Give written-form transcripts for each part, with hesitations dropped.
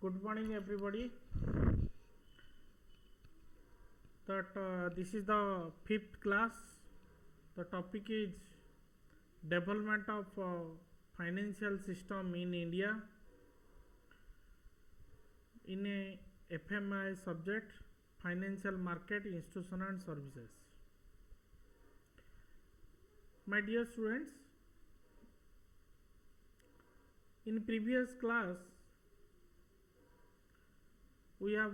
Good morning, everybody. This is the fifth class. The topic is development of financial system in India in a FMI subject, financial market, institution and services. My dear students, in previous class we have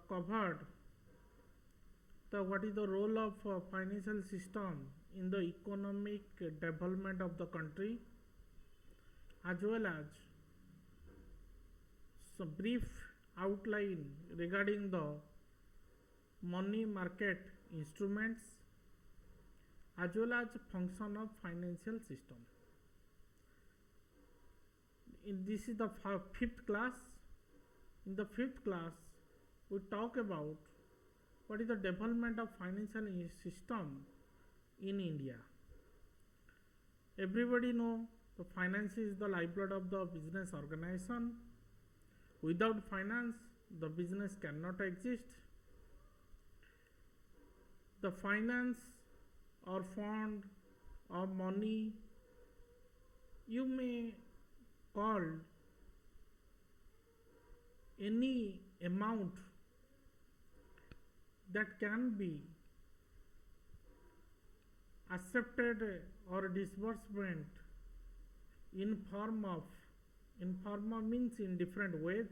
covered what is the role of financial system in the economic development of the country, as well as some brief outline regarding the money market instruments as well as function of financial system. This is the fifth class. In the fifth class we talk about what is the development of financial system in India. Everybody know the finance is the lifeblood of the business organization. Without finance, the business cannot exist. The finance or fund or money, you may call any amount that can be accepted or disbursement in form of means in different ways.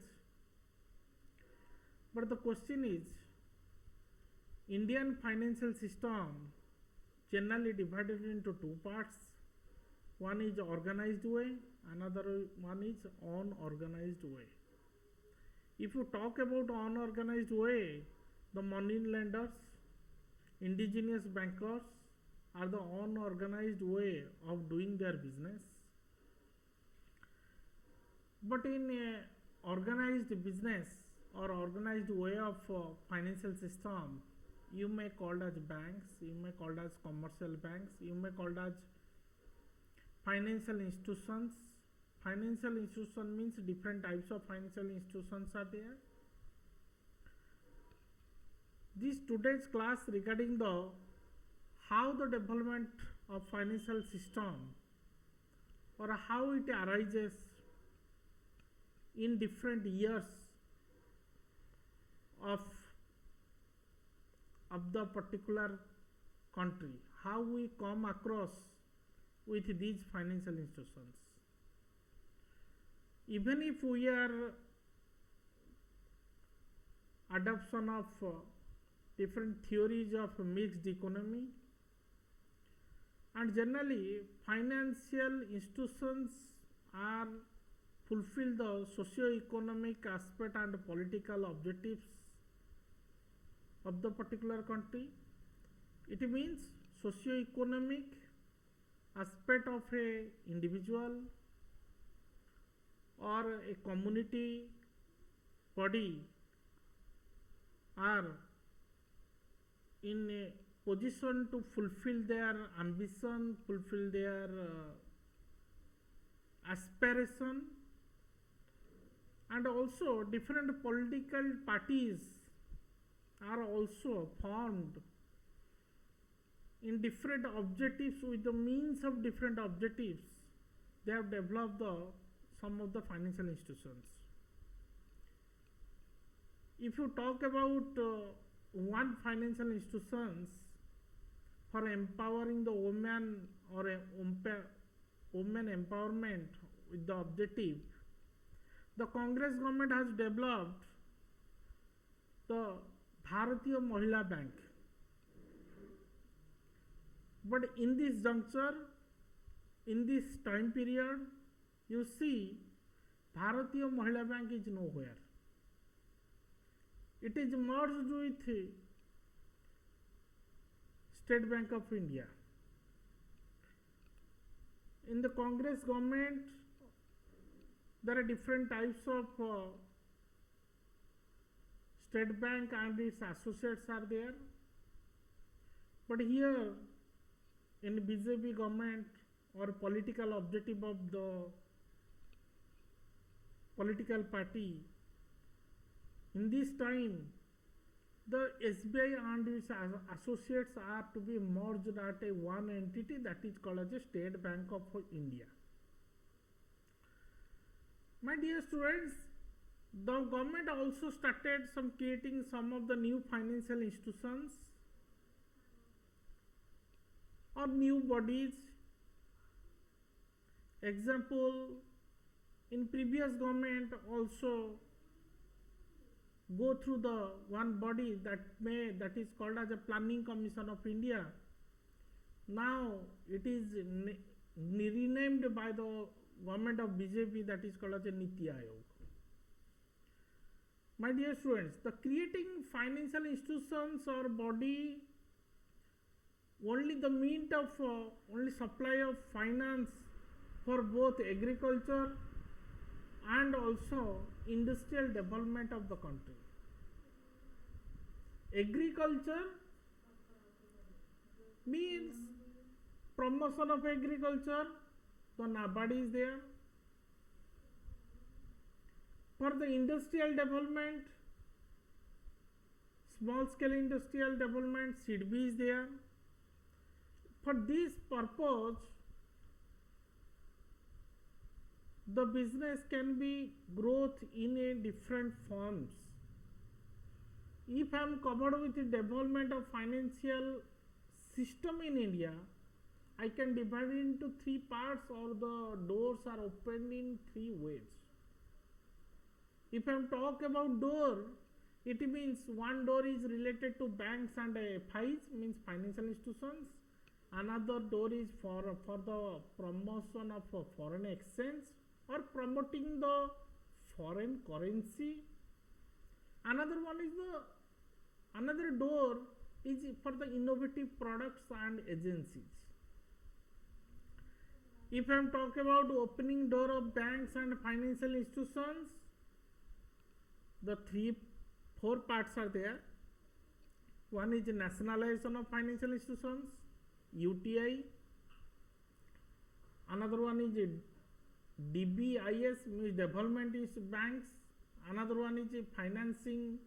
But the question is, Indian financial system generally divided into two parts. One is organized way, another one is unorganized way. If you talk about unorganized way, the money lenders, indigenous bankers are the unorganized way of doing their business. But in a organized business or organized way of financial system, you may call as banks, you may call as commercial banks, you may call as financial institutions. Financial institution means different types of financial institutions are there. This today's class regarding the how the development of financial system or how it arises in different years of the particular country, how we come across with these financial institutions. Even if we are adoption of different theories of mixed economy, and generally financial institutions are fulfill the socio-economic aspect and political objectives of the particular country. It means socio-economic aspect of a individual or a community body are in a position to fulfill their ambition, fulfill their aspiration, and also different political parties are also formed in different objectives. With the means of different objectives, they have developed some of the financial institutions. If you talk about one financial institutions for empowering the women or a women empowerment with the objective, the Congress government has developed the Bharatiya Mahila Bank. But in this juncture, in this time period, you see Bharatiya Mahila Bank is nowhere. It is merged with State Bank of India. In the Congress government, there are different types of State Bank and its associates are there. But here in BJP government or political objective of the political party, In this time, the SBI and its associates are to be merged at a one entity that is called as a State Bank of India. My dear students, the government also started creating some of the new financial institutions or new bodies. Example, in previous government also go through the one body that is called as a Planning Commission of India. Now it is renamed by the government of BJP, that is called as a Niti Aayog. My dear students, the creating financial institutions or body only the means of only supply of finance for both agriculture and also industrial development of the country. Agriculture means promotion of agriculture, the NABARD is there. For the industrial development, small scale industrial development, SIDBI is there. For this purpose, the business can be growth in a different forms. If I am covered with the development of financial system in India, I can divide it into three parts, or the doors are opened in three ways. If I am talk about door, it means one door is related to banks and FIs, means financial institutions. Another door is for the promotion of foreign exchange or promoting the foreign currency. Another door is for the innovative products and agencies. If I am talking about opening door of banks and financial institutions, the four parts are there. One is nationalization of financial institutions, UTI. Another one is DBIS, means development is banks. Another one is financing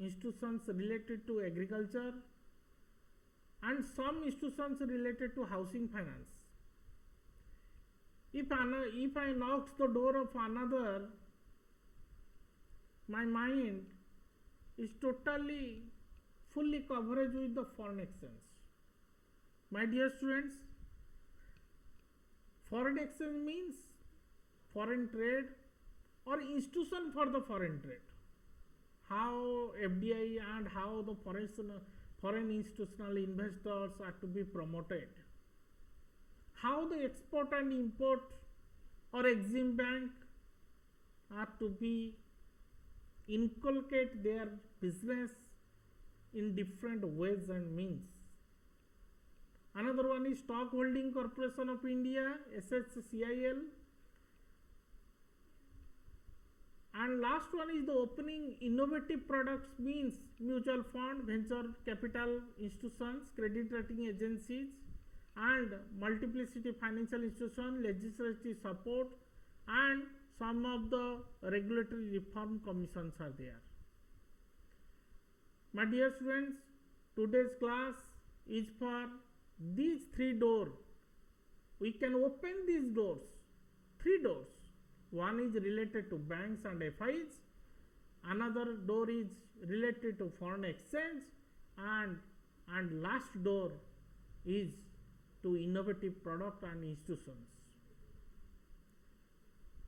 institutions related to agriculture, and some institutions related to housing finance. If I knock the door of another, my mind is totally fully covered with the foreign exchange. My dear students, foreign exchange means foreign trade or institution for the foreign trade. How FDI and how the foreign institutional investors are to be promoted. How the export and import or Exim Bank are to be inculcate their business in different ways and means. Another one is Stock Holding Corporation of India, SHCIL. And last one is the opening innovative products, means mutual fund, venture capital institutions, credit rating agencies, and multiplicity financial institutions, legislative support, and some of the regulatory reform commissions are there. My dear students, today's class is for these three doors. We can open these doors, three doors. One is related to banks and FIs, another door is related to foreign exchange, and last door is to innovative product and institutions.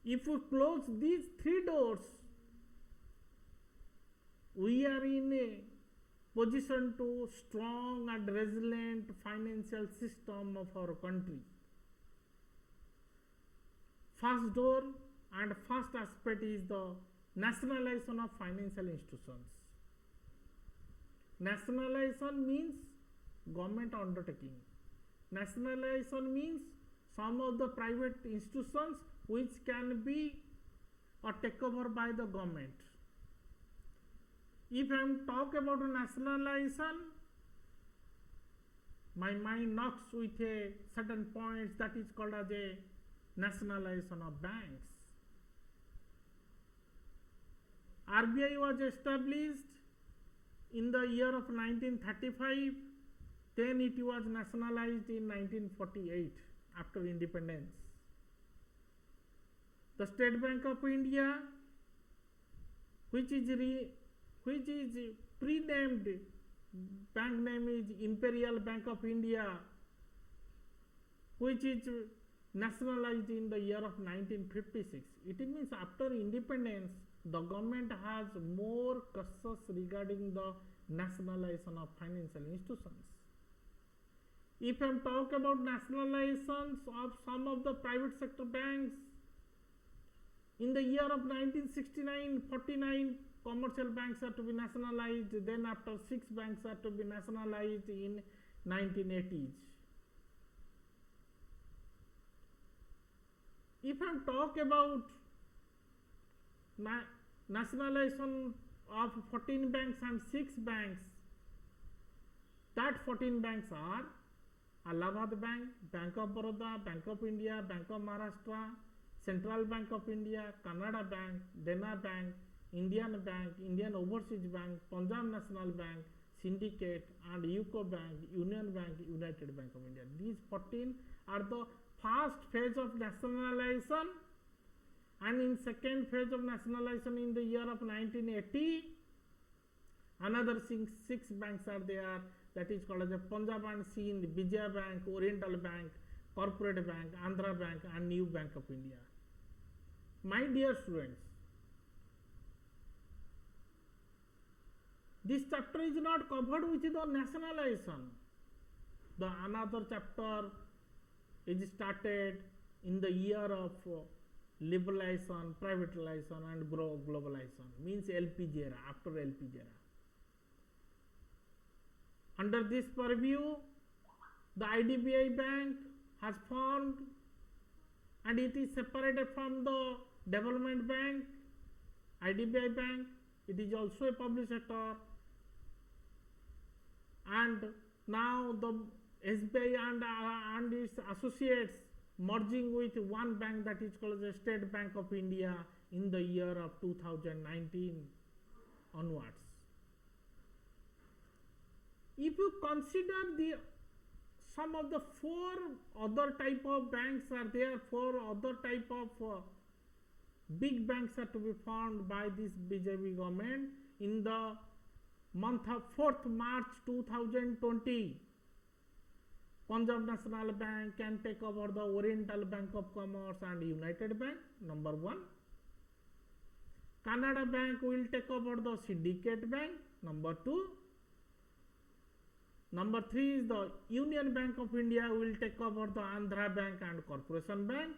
If we close these three doors, we are in a position to strong and resilient financial system of our country. First door and first aspect is the nationalization of financial institutions. Nationalization means government undertaking. Nationalization means some of the private institutions which can be or take over by the government. If I am talk about nationalization, my mind knocks with a certain points, that is called as a nationalization of banks. RBI was established in the year of 1935. Then it was nationalized in 1948 after independence. The State Bank of India, which is pre-named bank name is Imperial Bank of India, which is nationalized in the year of 1956. It means after independence, the government has more cautious regarding the nationalization of financial institutions. If I am talk about nationalizations of some of the private sector banks, in the year of 1969, 49 commercial banks are to be nationalized. Then after 6 banks are to be nationalized in 1980s. If I talk about nationalization of 14 banks and 6 banks, that 14 banks are Allahabad Bank, Bank of Baroda, Bank of India, Bank of Maharashtra, Central Bank of India, Canada Bank, Dena Bank, Indian Bank, Indian Overseas Bank, Punjab National Bank, Syndicate, and UCO Bank, Union Bank, United Bank of India. These 14 are the first phase of nationalization, and in second phase of nationalization in the year of 1980, another 6 banks are there, that is called as a Punjab and Sind, Vijaya Bank, Oriental Bank, Corporate Bank, Andhra Bank, and New Bank of India. My dear students, this chapter is not covered with the nationalization. The another chapter is started in the year of liberalization, privatization, and globalization, means LPG era, after LPG era. Under this purview, the IDBI Bank has formed, and it is separated from the Development Bank. IDBI Bank, it is also a public sector, and now the SBI and its associates merging with one bank, that is called the State Bank of India, in the year of 2019 onwards. If you consider some of the 4 other type of banks are there, 4 other type of big banks are to be formed by this BJP government in the month of 4th March 2020. Punjab National Bank can take over the Oriental Bank of Commerce and United Bank, number 1. Canada Bank will take over the Syndicate Bank, number 2. Number 3 is the Union Bank of India will take over the Andhra Bank and Corporation Bank.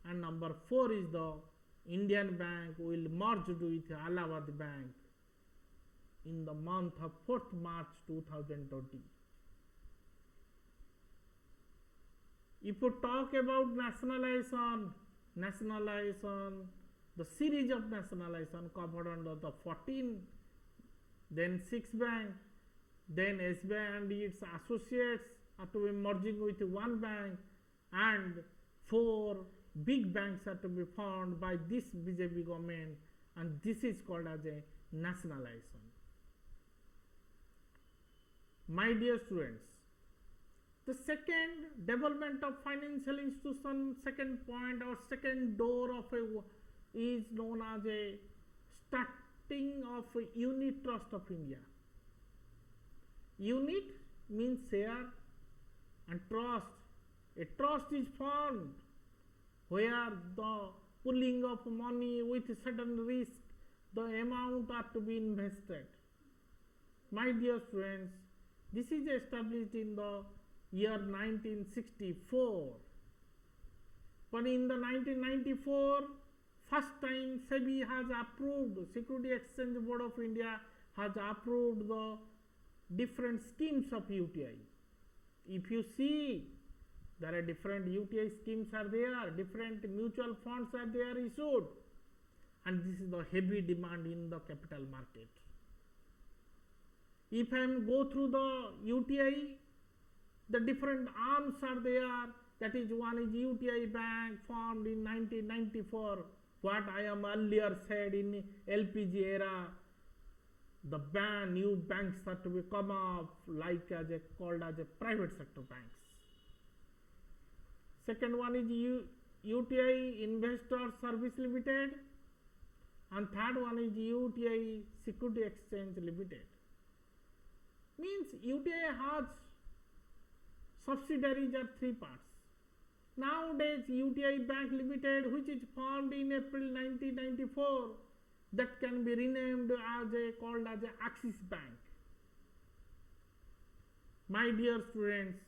And number 4 is the Indian Bank will merge with Allahabad Bank in the month of 4th March 2020. If you talk about nationalization, the series of nationalization covered under the 14, then 6 bank, then SBI and its associates are to be merging with 1 bank, and 4 big banks are to be formed by this BJP government, and this is called as a nationalization. My dear students, the second development of financial institution, second point or second door of is known as a starting of a unit trust of India. Unit means share, and trust. A trust is formed where the pooling of money with certain risk, the amount are to be invested. My dear students, this is established in the year 1964. But in the 1994, first time SEBI has approved, Security Exchange Board of India has approved the different schemes of UTI. If you see, there are different UTI schemes are there, different mutual funds are there issued, and this is the heavy demand in the capital market. If I go through the UTI, the different arms are there, that is one is UTI Bank formed in 1994 what I am earlier said in LPG era, the new banks are to be come up like called as a private sector banks. Second one is UTI Investor Service Limited, and third one is UTI Security Exchange Limited. Means UTI has subsidiaries at three parts. Nowadays, UTI Bank Limited, which is formed in April 1994, that can be renamed as called as Axis Bank. My dear students,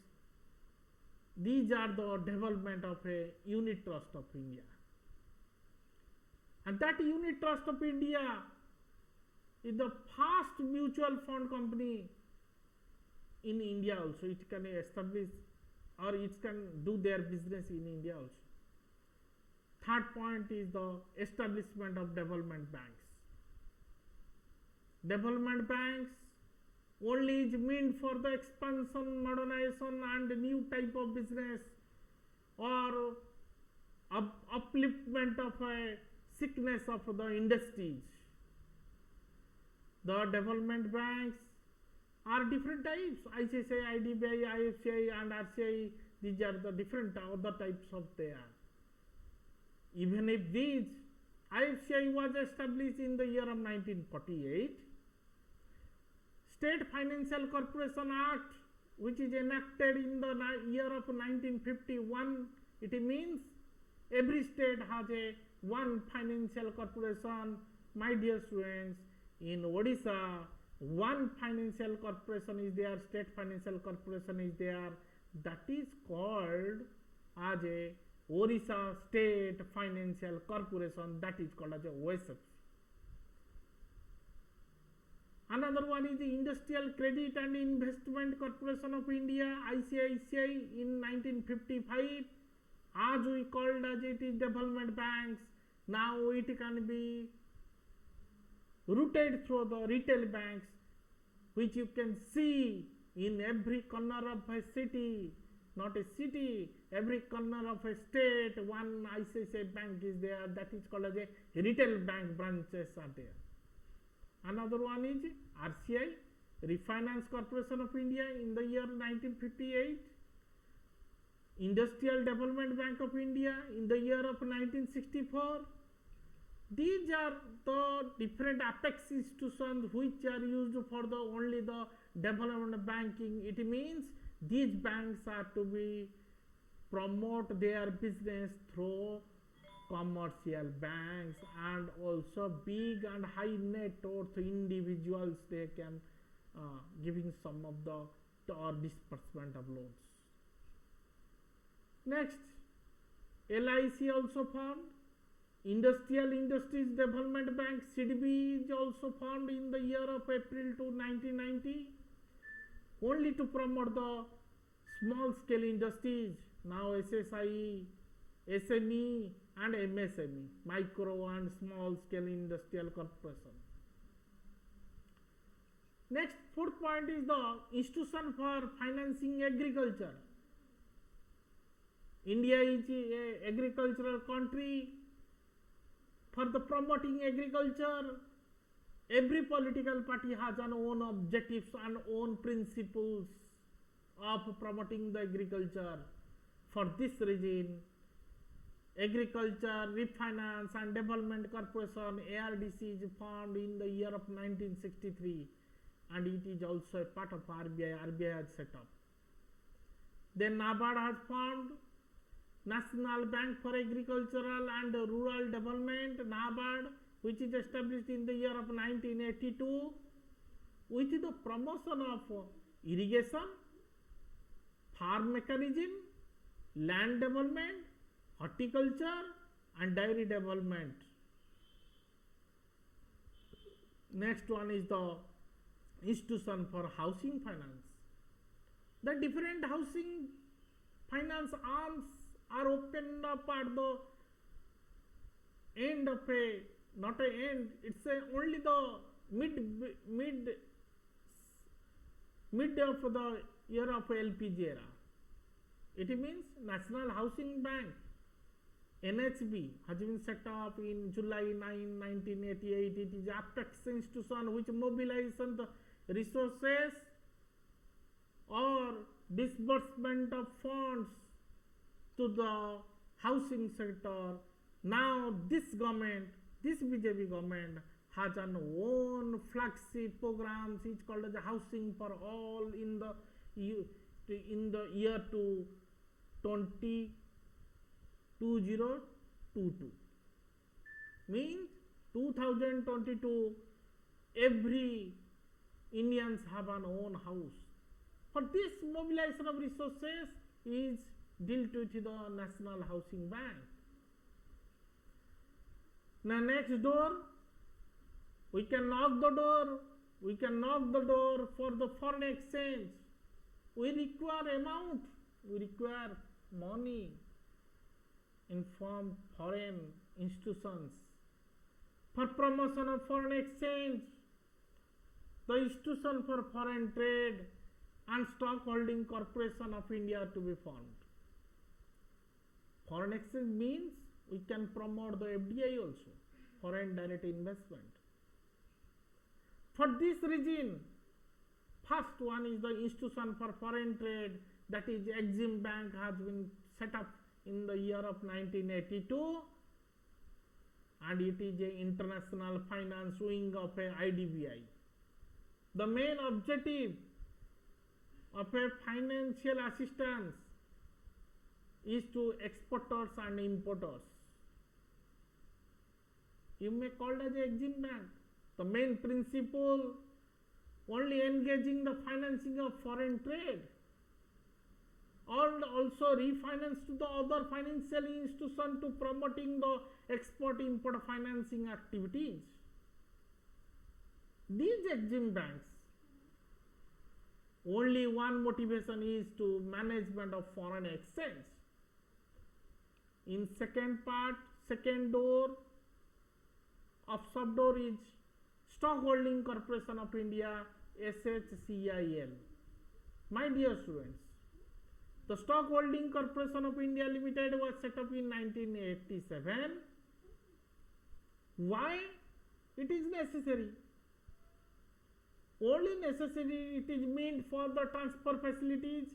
these are the development of a unit trust of India. And that unit trust of India is the first mutual fund company in India also. It can establish or it can do their business in India also. Third point is the establishment of development banks. Development banks only is meant for the expansion, modernization and new type of business or upliftment of a sickness of the industries. The development banks are different types. ICICI, IDBI, IFCI and RCI, these are the different other types of they are. Even if these, IFCI was established in the year of 1948. State Financial Corporation Act, which is enacted in the year of 1951, it means every state has a one financial corporation. My dear students, in Odisha, one financial corporation is there, state financial corporation is there, that is called as a Odisha State Financial Corporation, that is called as a OSF. Another one is the Industrial Credit and Investment Corporation of India, ICICI, in 1955. As we called as it is development banks, now it can be routed through the retail banks, which you can see in every corner of a city, not a city, every corner of a state, one ICICI bank is there, that is called as a retail bank branches are there. Another one is RCI, Refinance Corporation of India, in the year 1958. Industrial Development Bank of India in the year of 1964. These are the different apex institutions which are used for the only the development banking. It means these banks are to be promote their business through commercial banks, and also big and high net worth individuals, they can giving some of the or disbursement of loans. Next, LIC also formed. Industrial Industries Development Bank, CDB, is also formed in the year of April to 1990, only to promote the small scale industries. Now SSIE, SME and MSME, micro and small scale industrial corporation. Next, fourth point is the institution for financing agriculture. India is an agricultural country. For the promoting agriculture, every political party has an own objectives and own principles of promoting the agriculture. For this reason, Agriculture, Refinance and Development Corporation, ARDC, is formed in the year of 1963, and it is also a part of RBI. RBI has set up. Then NABARD has formed, National Bank for Agricultural and Rural Development, NABARD, which is established in the year of 1982 with the promotion of irrigation, farm mechanism, land development, horticulture and dairy development. Next one is the institution for housing finance. The different housing finance arms are opened up at the end of a, not a end, it's a only the mid of the year of LPG era. It means National Housing Bank, NHB has been set up in July 9, 1988. It is apex institution which mobilizes the resources or disbursement of funds to the housing sector. Now this government, this BJP government has an own flagship programs. It's called as Housing for All in the year to 2022. Means 2022, every Indians have an own house. For this mobilization of resources is dealt with the National Housing Bank. Now next door, we can knock the door for the foreign exchange. We require amount, we require money in from foreign institutions. For promotion of foreign exchange, the Institution for Foreign Trade and Stockholding Corporation of India to be formed. Foreign exchange means we can promote the FDI also, foreign direct investment. For this reason, first one is the Institution for Foreign Trade, that is Exim Bank, has been set up in the year of 1982, and it is an international finance wing of a IDBI. The main objective of a financial assistance is to exporters and importers. You may call it as a Exim Bank. The main principle only engaging the financing of foreign trade, or also refinance to the other financial institution to promoting the export-import financing activities. These Exim banks, only one motivation is to management of foreign exchange. In second part, second door of sub-door is Stockholding Corporation of India, SHCIL. My dear students, the Stockholding Corporation of India Limited was set up in 1987. Why it is necessary? Only necessary it is meant for the transfer facilities,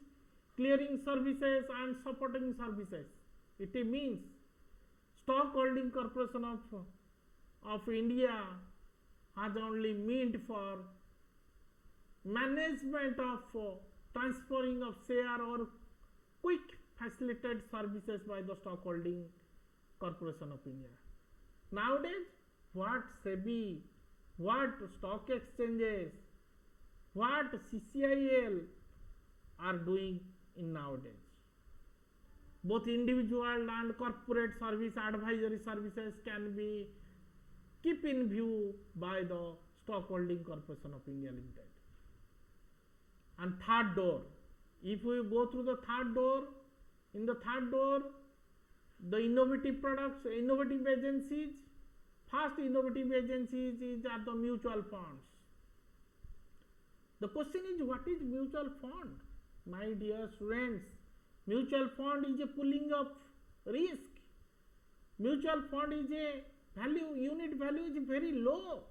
clearing services and supporting services. It means Stockholding Corporation of India has only meant for management of transferring of share or quick facilitated services by the Stockholding Corporation of India. Nowadays, what SEBI, what stock exchanges, what CCIL are doing in nowadays. Both individual and corporate service advisory services can be kept in view by the Stockholding Corporation of India Limited. And third door, if we go through the third door, in the third door, the innovative products, innovative agencies, first innovative agencies are the mutual funds. The question is, what is mutual fund? My dear students, mutual fund is a pooling of risk. Mutual fund is a value, unit value is very low,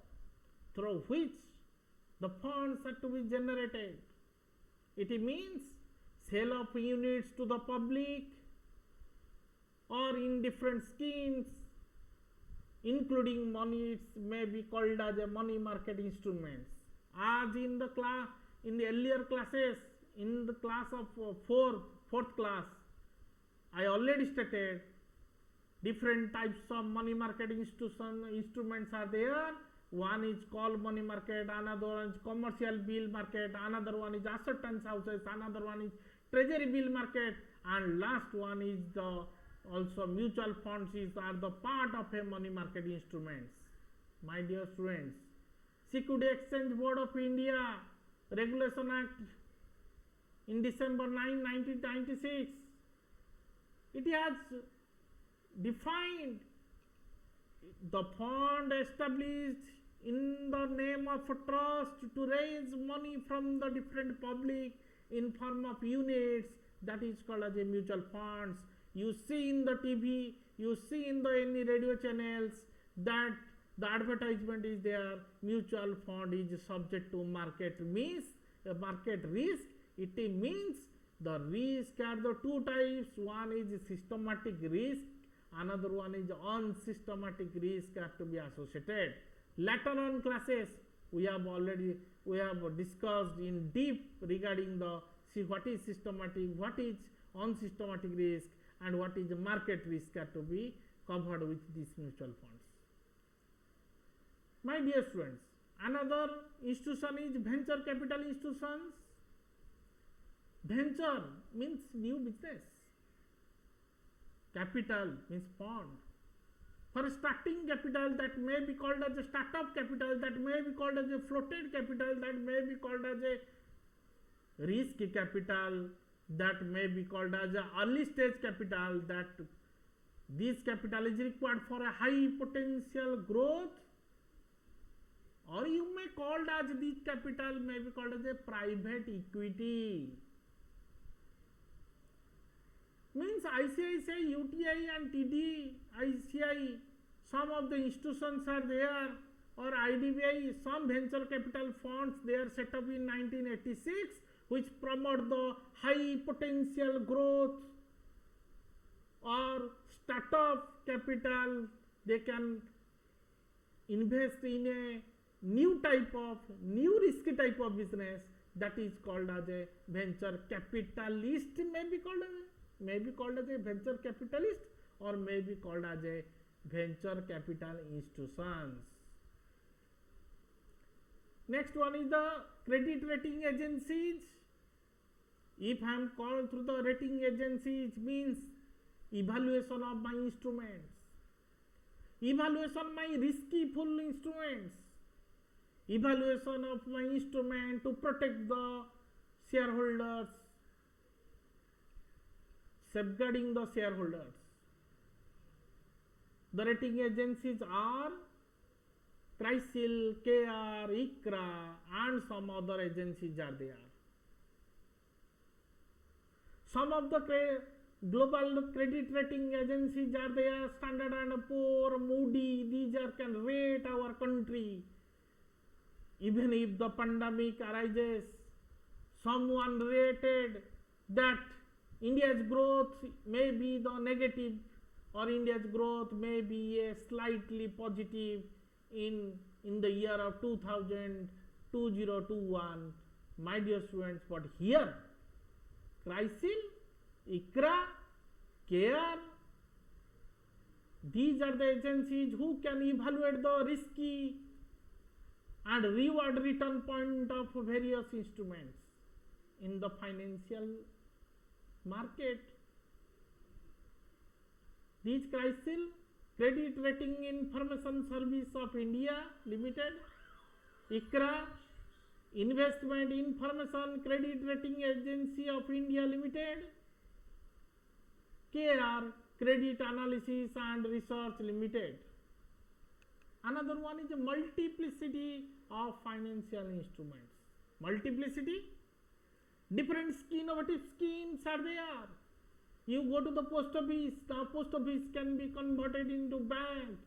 through which the funds are to be generated. It means sale of units to the public or in different schemes, including money, it may be called as a money market instruments. As in the class, in the earlier classes, in the class of fourth class, I already stated different types of money market instruments are there. One is called money market, another one is commercial bill market, another one is acceptance houses, another one is treasury bill market, and last one is the also mutual funds are the part of a money market instruments. My dear students, Security Exchange Board of India Regulation Act in December 9, 1996, it has defined the fund established in the name of a trust to raise money from the different public in form of units, that is called as a mutual funds. You see in the TV, you see in the any radio channels that the advertisement is there, mutual fund is subject to market market risk. It means the risk are the two types. One is systematic risk, another one is unsystematic risk have to be associated. Later on classes we have discussed in deep regarding the what is systematic, what is unsystematic risk, and what is the market risk have to be covered with these mutual funds. My dear students, another institution is venture capital institutions. Venture means new business. Capital means fund. For starting capital, that may be called as a startup capital, that may be called as a floated capital, that may be called as a risk capital, that may be called as a early stage capital, that this capital is required for a high potential growth, or you may call as this capital may be called as a private equity. Means ICICI, UTI and TD, ICI, some of the institutions are there, or IDBI, some venture capital funds they are set up in 1986, which promote the high potential growth or startup capital. They can invest in a new risky type of business, that is called as a venture capitalist, may be called as a venture capitalist, or may be called as a venture capital institutions. Next one is the credit rating agencies. If I am called through the rating agencies, means evaluation of my instruments, evaluation my risky full instruments, evaluation of my instrument to protect the shareholders, safeguarding the shareholders. The rating agencies are CRISIL, CARE, ICRA, and some other agencies are there. Some of the global credit rating agencies are there, Standard & Poor, Moody, these are can rate our country. Even if the pandemic arises, someone rated that India's growth may be the negative, or India's growth may be a slightly positive in the year of 2021. My dear students, but here CRISIL, ICRA, CARE, these are the agencies who can evaluate the risky and reward return point of various instruments in the financial market. These CRISIL, Credit Rating Information Service of India Limited, ICRA, Investment Information Credit Rating Agency of India Limited, CARE, Credit Analysis and Research Limited. Another one is a multiplicity of financial instruments. Multiplicity, different innovative schemes are there. You go to the post office, the post office can be converted into bank.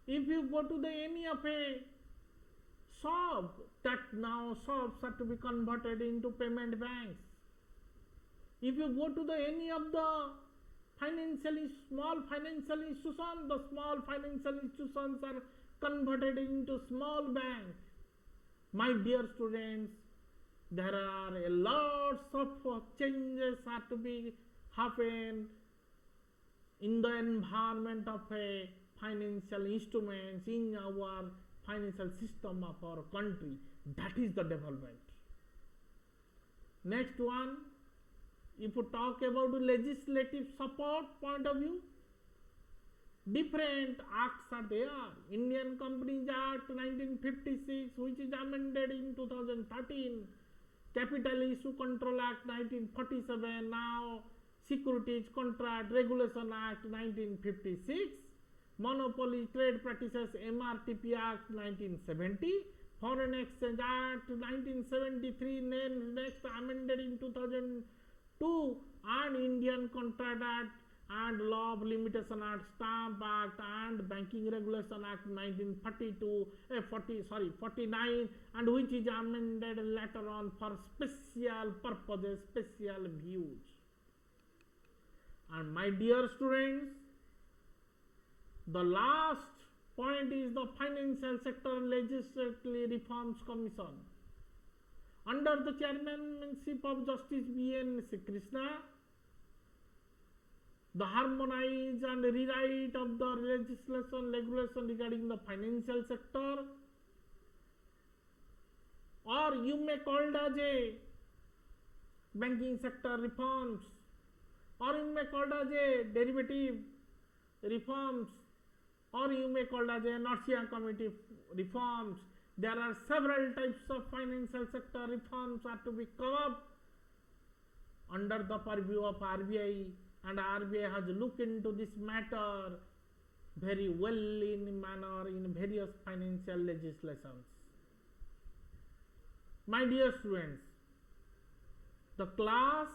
If you go to any of a shop, that now shops are to be converted into payment banks. If you go to any of the small financial institutions, the small financial institutions are converted into small banks. My dear students, there are a lots of changes are to be happen in the environment of a financial instruments in our financial system of our country. That is the development. Next one, if you talk about the legislative support point of view, different acts are there. Indian Companies Act 1956, which is amended in 2013. Capital Issue Control Act 1947, now Securities Contract Regulation Act 1956, Monopoly Trade Practices MRTP Act 1970, Foreign Exchange Act 1973, next amended in 2002, and Indian Contract Act and Law of Limitation Act, Stamp Act, and Banking Regulation Act 49, and which is amended later on for special purposes, special views. And my dear students, the last point is the Financial Sector Legislative Reforms Commission. Under the chairmanship of Justice B.N. Krishna, the harmonize and rewrite of the regulation regarding the financial sector, or you may call it as a banking sector reforms, or you may call it as a derivative reforms, or you may call it as a Norcia Committee reforms. There are several types of financial sector reforms are to be come up under the purview of RBI, and RBI has looked into this matter very well in manner in various financial legislations. My dear students, the class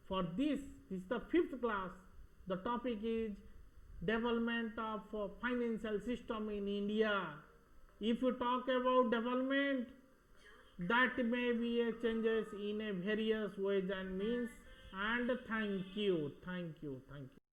for this is the 5th class. The topic is development of financial system in India. If you talk about development, that may be a changes in a various ways and means. And thank you.